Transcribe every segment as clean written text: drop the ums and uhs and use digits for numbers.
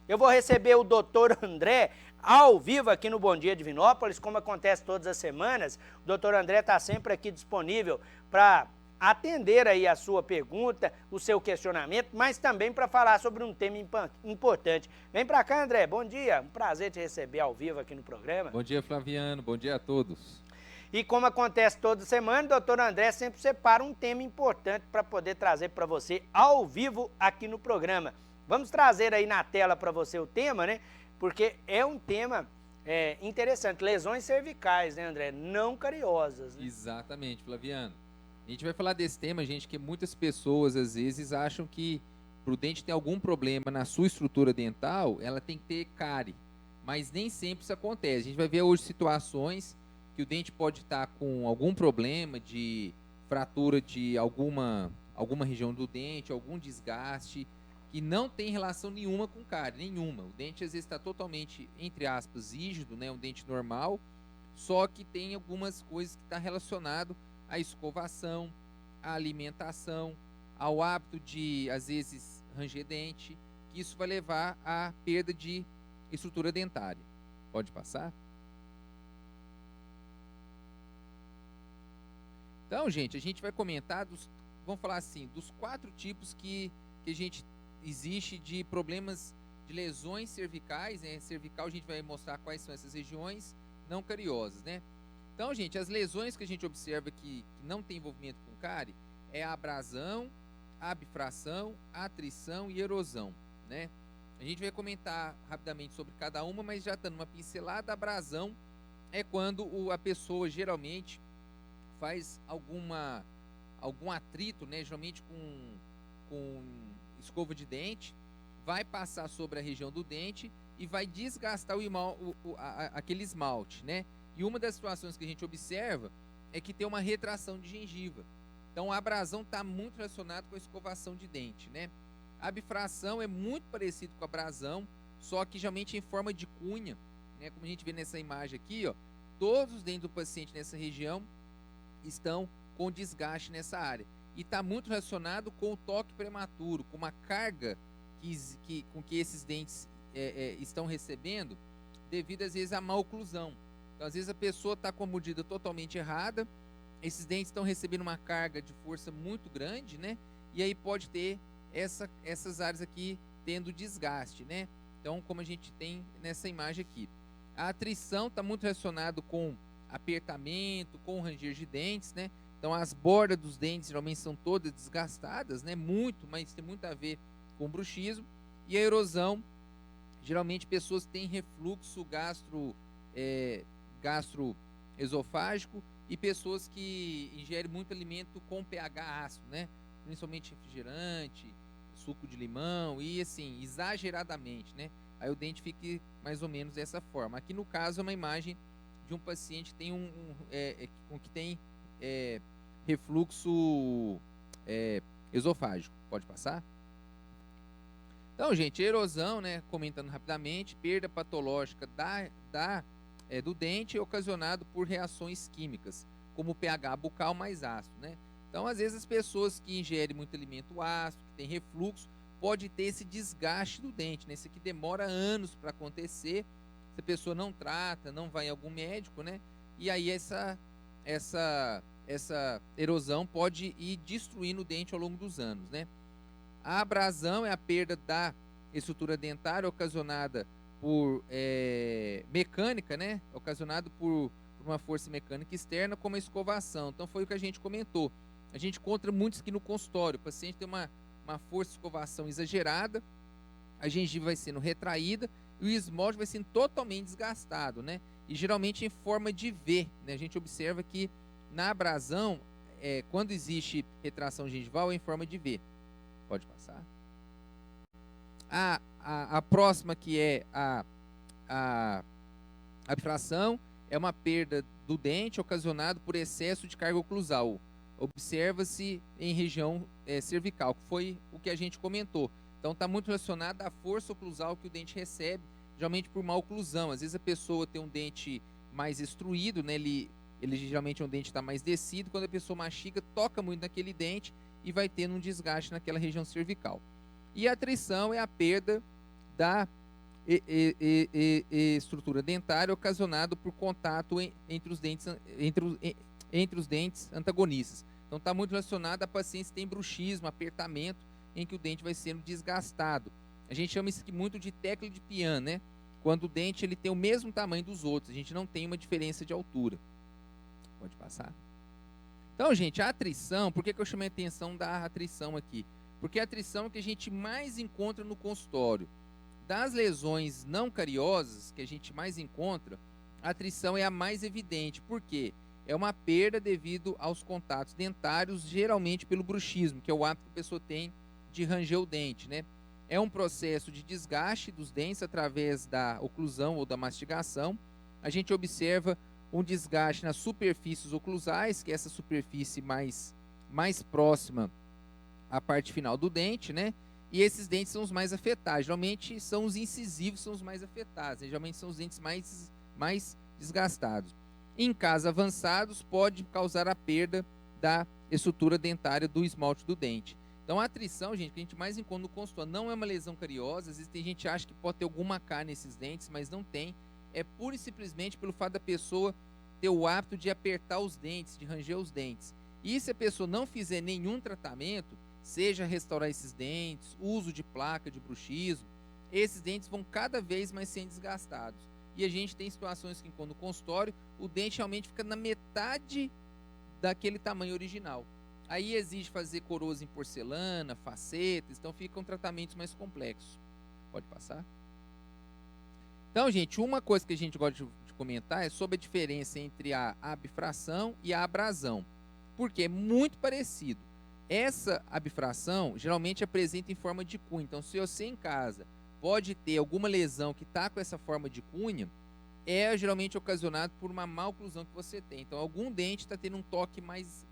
Eu vou receber o doutor André ao vivo aqui no Bom Dia Divinópolis, como acontece todas as semanas. O doutor André está sempre aqui disponível para atender aí a sua pergunta, o seu questionamento, mas também para falar sobre um tema importante. Vem para cá, André, bom dia, um prazer te receber ao vivo aqui no programa. Bom dia, Flaviano, bom dia a todos. E como acontece toda semana, o doutor André sempre separa um tema importante para poder trazer para você ao vivo aqui no programa. Vamos trazer aí na tela para você o tema, né? Porque é um tema interessante, lesões cervicais, né, André? Não cariosas, né? Exatamente, Flaviano. A gente vai falar desse tema, gente, que muitas pessoas às vezes acham que para o dente ter algum problema na sua estrutura dental, ela tem que ter cárie. Mas nem sempre isso acontece. A gente vai ver hoje situações que o dente pode estar com algum problema de fratura de alguma região do dente, algum desgaste, que não tem relação nenhuma com cárie, nenhuma. O dente às vezes está totalmente, entre aspas, rígido, né, um dente normal, só que tem algumas coisas que estão relacionado à escovação, à alimentação, ao hábito de, às vezes, ranger dente, que isso vai levar à perda de estrutura dentária. Pode passar? Então, gente, a gente vai comentar vamos falar assim, dos 4 tipos que a gente existe de problemas de lesões cervicais, né? Cervical, a gente vai mostrar quais são essas regiões não cariosas, né? Então, gente, as lesões que a gente observa que não tem envolvimento com cárie é a abrasão, a bifração, a atrição e erosão, né? A gente vai comentar rapidamente sobre cada uma, mas já dando uma pincelada. A abrasão é quando a pessoa geralmente faz algum atrito, né? Geralmente com escova de dente, vai passar sobre a região do dente e vai desgastar aquele esmalte, né? E uma das situações que a gente observa é que tem uma retração de gengiva. Então, a abrasão está muito relacionada com a escovação de dente, né? A bifração é muito parecido com a abrasão, só que geralmente em forma de cunha, né? Como a gente vê nessa imagem aqui, ó, todos os dentes do paciente nessa região estão com desgaste nessa área. E está muito relacionado com o toque prematuro, com uma carga com que esses dentes estão recebendo, devido às vezes à má oclusão. Então, às vezes a pessoa está com a mordida totalmente errada, esses dentes estão recebendo uma carga de força muito grande, né? E aí pode ter essas áreas aqui tendo desgaste, né? Então, como a gente tem nessa imagem aqui. A atrição está muito relacionado com apertamento, com ranger de dentes, né? Então, as bordas dos dentes geralmente são todas desgastadas, né? Muito, mas tem muito a ver com bruxismo. E a erosão, geralmente pessoas têm refluxo gastroesofágico e pessoas que ingerem muito alimento com pH ácido, né? Principalmente refrigerante, suco de limão e assim, exageradamente, né? Aí o dente fica mais ou menos dessa forma. Aqui no caso é uma imagem de um paciente que tem que tem refluxo esofágico. Pode passar? Então, gente, erosão, né, comentando rapidamente, perda patológica do dente ocasionado por reações químicas, como o pH bucal mais ácido, né? Então, às vezes, as pessoas que ingerem muito alimento ácido, que tem refluxo, pode ter esse desgaste do dente, né? Isso aqui demora anos para acontecer, se a pessoa não trata, não vai em algum médico, né? E aí essa erosão pode ir destruindo o dente ao longo dos anos, né? A abrasão é a perda da estrutura dentária ocasionada por mecânica, né? Ocasionado por uma força mecânica externa, como a escovação. Então, foi o que a gente comentou. A gente encontra muitos aqui no consultório. O paciente tem uma força de escovação exagerada, a gengiva vai sendo retraída e o esmalte vai sendo totalmente desgastado, né? E geralmente em forma de V, né? A gente observa que na abrasão, quando existe retração gengival, é em forma de V. Pode passar. A próxima, que é a bifração, é uma perda do dente ocasionado por excesso de carga oclusal. Observa-se em região cervical, que foi o que a gente comentou. Então, está muito relacionado à força oclusal que o dente recebe, geralmente por má oclusão. Às vezes a pessoa tem um dente mais extruído, né? Ele geralmente é um dente que está mais descido. Quando a pessoa mastiga, toca muito naquele dente e vai tendo um desgaste naquela região cervical. E a atrição é a perda da e estrutura dentária ocasionado por contato entre os dentes, entre os dentes antagonistas. Então está muito relacionado a pacientes que têm bruxismo, apertamento, em que o dente vai sendo desgastado. A gente chama isso aqui muito de tecla de piano, né? Quando o dente ele tem o mesmo tamanho dos outros, a gente não tem uma diferença de altura. Pode passar. Então, gente, a atrição, por que eu chamei a atenção da atrição aqui? Porque a atrição é o que a gente mais encontra no consultório. Das lesões não cariosas que a gente mais encontra, a atrição é a mais evidente. Por quê? É uma perda devido aos contatos dentários, geralmente pelo bruxismo, que é o hábito que a pessoa tem de ranger o dente, né? É um processo de desgaste dos dentes através da oclusão ou da mastigação. A gente observa um desgaste nas superfícies oclusais, que é essa superfície mais próxima à parte final do dente, né? E esses dentes são os mais afetados. Geralmente são os incisivos, são os mais afetados. Né? Geralmente são os dentes mais desgastados. Em casos avançados, pode causar a perda da estrutura dentária do esmalte do dente. Então, a atrição, gente, que a gente mais encontra no consultório, não é uma lesão cariosa. Às vezes tem gente que acha que pode ter alguma cárie nesses dentes, mas não tem. É pura e simplesmente pelo fato da pessoa ter o hábito de apertar os dentes, de ranger os dentes. E se a pessoa não fizer nenhum tratamento, seja restaurar esses dentes, uso de placa de bruxismo, esses dentes vão cada vez mais sendo desgastados. E a gente tem situações que, quando no consultório, o dente realmente fica na metade daquele tamanho original. Aí exige fazer coroas em porcelana, facetas, então ficam tratamentos mais complexos. Pode passar? Então, gente, uma coisa que a gente gosta de comentar é sobre a diferença entre a abfração e a abrasão. Porque é muito parecido. Essa abfração geralmente apresenta em forma de cunha. Então, se você em casa pode ter alguma lesão que está com essa forma de cunha, é geralmente ocasionado por uma má oclusão que você tem. Então, algum dente está tendo um toque mais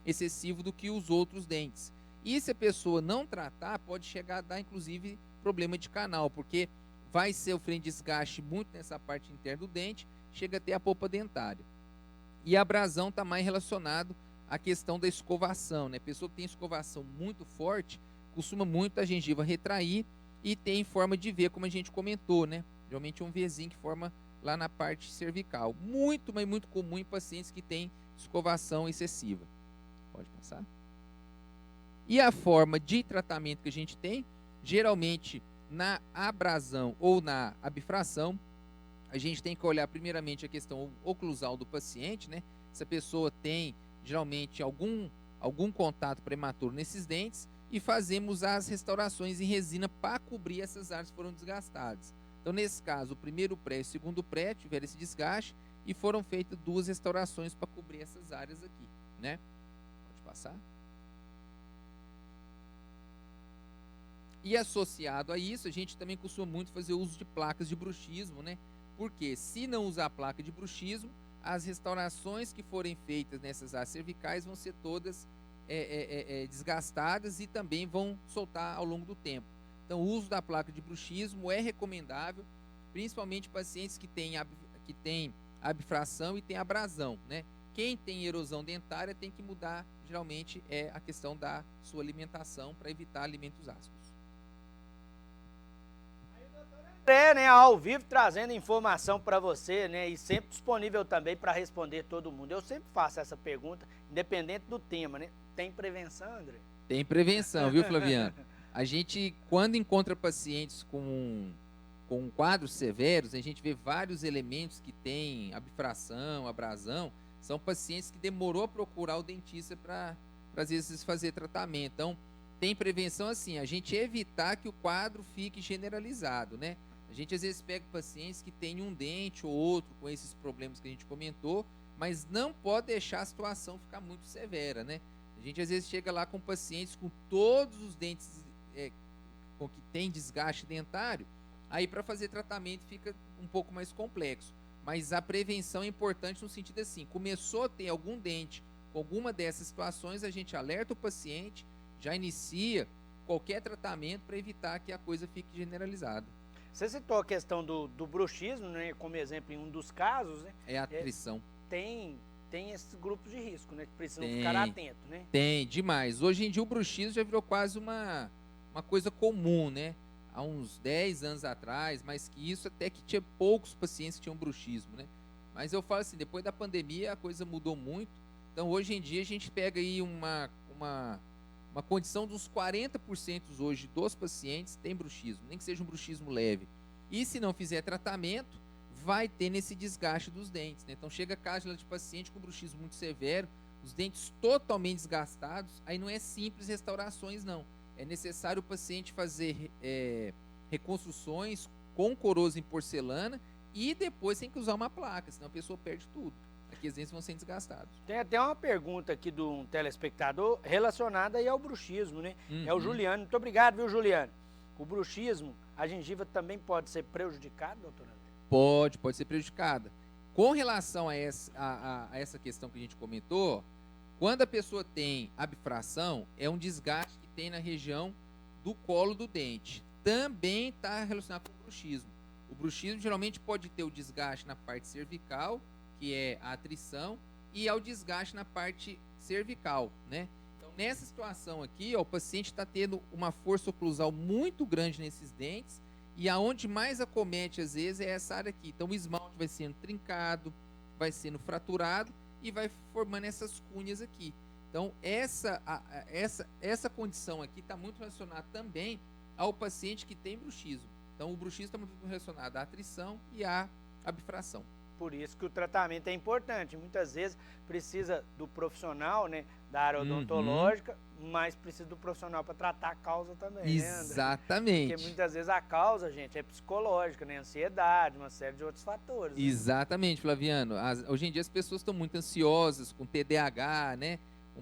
excessivo do que os outros dentes. E se a pessoa não tratar, pode chegar a dar, inclusive, problema de canal, porque vai sofrer desgaste muito nessa parte interna do dente, chega até a polpa dentária. E a abrasão está mais relacionado à questão da escovação, né? A pessoa que tem escovação muito forte, costuma muito a gengiva retrair e tem forma de V, como a gente comentou, né? Geralmente um Vzinho que forma lá na parte cervical. Muito, mas muito comum em pacientes que têm escovação excessiva. Pode passar. E a forma de tratamento que a gente tem, geralmente na abrasão ou na abfração, a gente tem que olhar primeiramente a questão oclusal do paciente, né? Se a pessoa tem geralmente algum contato prematuro nesses dentes, e fazemos as restaurações em resina para cobrir essas áreas que foram desgastadas. Então, nesse caso, o primeiro pré e o segundo pré tiveram esse desgaste e foram feitas 2 restaurações para cobrir essas áreas aqui, né? Pode passar. E associado a isso, a gente também costuma muito fazer uso de placas de bruxismo, né? Porque se não usar a placa de bruxismo, as restaurações que forem feitas nessas áreas cervicais vão ser todas desgastadas e também vão soltar ao longo do tempo. Então, o uso da placa de bruxismo é recomendável, principalmente pacientes que têm abfração e têm abrasão, né? Quem tem erosão dentária tem que mudar, geralmente, a questão da sua alimentação para evitar alimentos ácidos. Né, ao vivo trazendo informação para você, né, e sempre disponível também para responder todo mundo. Eu sempre faço essa pergunta, independente do tema, né? Tem prevenção, André? Tem prevenção, viu, Flaviano? A gente, quando encontra pacientes com quadros severos, a gente vê vários elementos que têm abfração, abrasão, são pacientes que demorou a procurar o dentista para, às vezes, fazer tratamento. Então, tem prevenção assim, a gente evitar que o quadro fique generalizado, né? A gente às vezes pega pacientes que têm um dente ou outro com esses problemas que a gente comentou, mas não pode deixar a situação ficar muito severa, né? A gente às vezes chega lá com pacientes com todos os dentes com que tem desgaste dentário, aí para fazer tratamento fica um pouco mais complexo. Mas a prevenção é importante no sentido assim, começou a ter algum dente com alguma dessas situações, a gente alerta o paciente, já inicia qualquer tratamento para evitar que a coisa fique generalizada. Você citou a questão do bruxismo, né, como exemplo em um dos casos, né? É a atrição. Tem esses grupos de risco, né, que precisam ficar atentos, né? Tem, demais. Hoje em dia o bruxismo já virou quase uma coisa comum, né? há uns 10 anos atrás, mas que isso até que tinha poucos pacientes que tinham bruxismo, né? Mas eu falo assim, depois da pandemia a coisa mudou muito. Então hoje em dia a gente pega aí uma condição dos 40% hoje dos pacientes tem bruxismo, nem que seja um bruxismo leve. E se não fizer tratamento, vai ter nesse desgaste dos dentes, né? Então chega a caso de paciente com bruxismo muito severo, os dentes totalmente desgastados, aí não é simples restaurações não. É necessário o paciente fazer reconstruções com coroas em porcelana e depois tem que usar uma placa, senão a pessoa perde tudo. Aqui os dentes vão sendo desgastados. Tem até uma pergunta aqui de um telespectador relacionada aí ao bruxismo, né? É o Juliano. Muito obrigado, viu, Juliano? O bruxismo, a gengiva também pode ser prejudicada, doutor André? Pode ser prejudicada. Com relação a essa questão que a gente comentou, quando a pessoa tem abfração, é um desgaste que tem na região do colo do dente. Também está relacionado com o bruxismo. O bruxismo geralmente pode ter o desgaste na parte cervical, que é a atrição, e ao desgaste na parte cervical, né? Então, nessa situação aqui, ó, o paciente está tendo uma força oclusal muito grande nesses dentes, e aonde mais acomete, às vezes, é essa área aqui. Então, o esmalte vai sendo trincado, vai sendo fraturado, e vai formando essas cunhas aqui. Então, essa condição aqui está muito relacionada também ao paciente que tem bruxismo. Então, o bruxismo está muito relacionado à atrição e à abfração. Por isso que o tratamento é importante. Muitas vezes precisa do profissional, né, da área odontológica, mas precisa do profissional para tratar a causa também, Exatamente. Né, porque muitas vezes a causa, gente, é psicológica, né, ansiedade, uma série de outros fatores. Né? Exatamente, Flaviano. Hoje em dia as pessoas estão muito ansiosas, com TDAH, né, com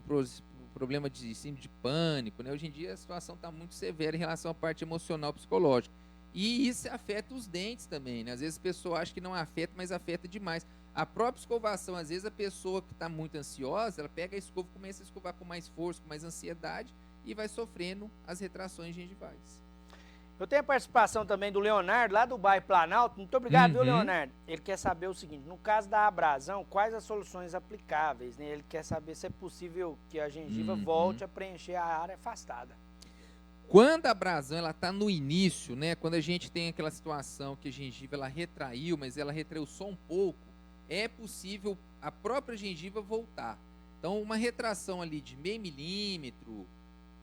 problema de síndrome de pânico, né? Hoje em dia a situação está muito severa em relação à parte emocional, psicológica. E isso afeta os dentes também, né? Às vezes a pessoa acha que não afeta, mas afeta demais. A própria escovação, às vezes a pessoa que está muito ansiosa, ela pega a escova e começa a escovar com mais força, com mais ansiedade e vai sofrendo as retrações gengivais. Eu tenho a participação também do Leonardo, lá do bairro Planalto. Muito obrigado, viu, Leonardo? Ele quer saber o seguinte, no caso da abrasão, quais as soluções aplicáveis, né? Ele quer saber se é possível que a gengiva volte a preencher a área afastada. Quando a abrasão ela está no início, né, quando a gente tem aquela situação que a gengiva ela retraiu, mas ela retraiu só um pouco, é possível a própria gengiva voltar. Então, uma retração ali de meio milímetro,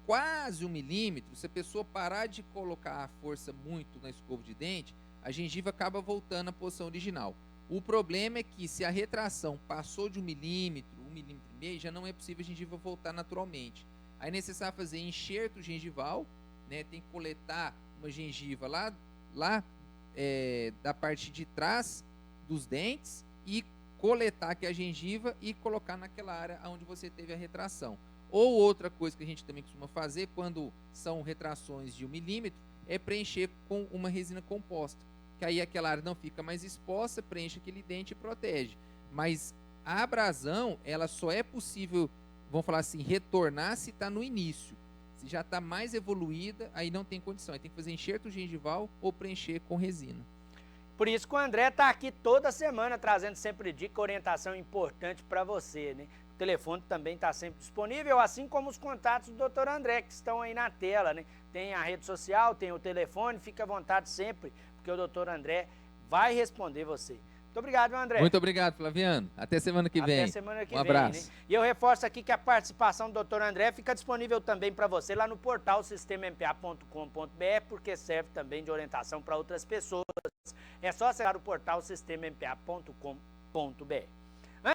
quase 1 milímetro, se a pessoa parar de colocar a força muito na escova de dente, a gengiva acaba voltando à posição original. O problema é que se a retração passou de 1 milímetro, 1,5 milímetros, já não é possível a gengiva voltar naturalmente. Aí é necessário fazer enxerto gengival, né? Tem que coletar uma gengiva lá da parte de trás dos dentes e coletar aqui a gengiva e colocar naquela área onde você teve a retração. Ou outra coisa que a gente também costuma fazer quando são retrações de 1 milímetro é preencher com uma resina composta, que aí aquela área não fica mais exposta, preenche aquele dente e protege. Mas a abrasão, ela só é possível, vamos falar assim, retornar se está no início. Se já está mais evoluída, aí não tem condição. Aí tem que fazer enxerto gengival ou preencher com resina. Por isso que o André está aqui toda semana trazendo sempre dica, orientação importante para você, né? O telefone também está sempre disponível, assim como os contatos do Dr. André, que estão aí na tela, né? Tem a rede social, tem o telefone, fica à vontade sempre, porque o Dr. André vai responder você. Muito obrigado, André. Muito obrigado, Flaviano. Até semana que vem. Até semana que vem. Um abraço. Né? E eu reforço aqui que a participação do Dr. André fica disponível também para você lá no portal sistemampa.com.br, porque serve também de orientação para outras pessoas. É só acessar o portal sistemampa.com.br.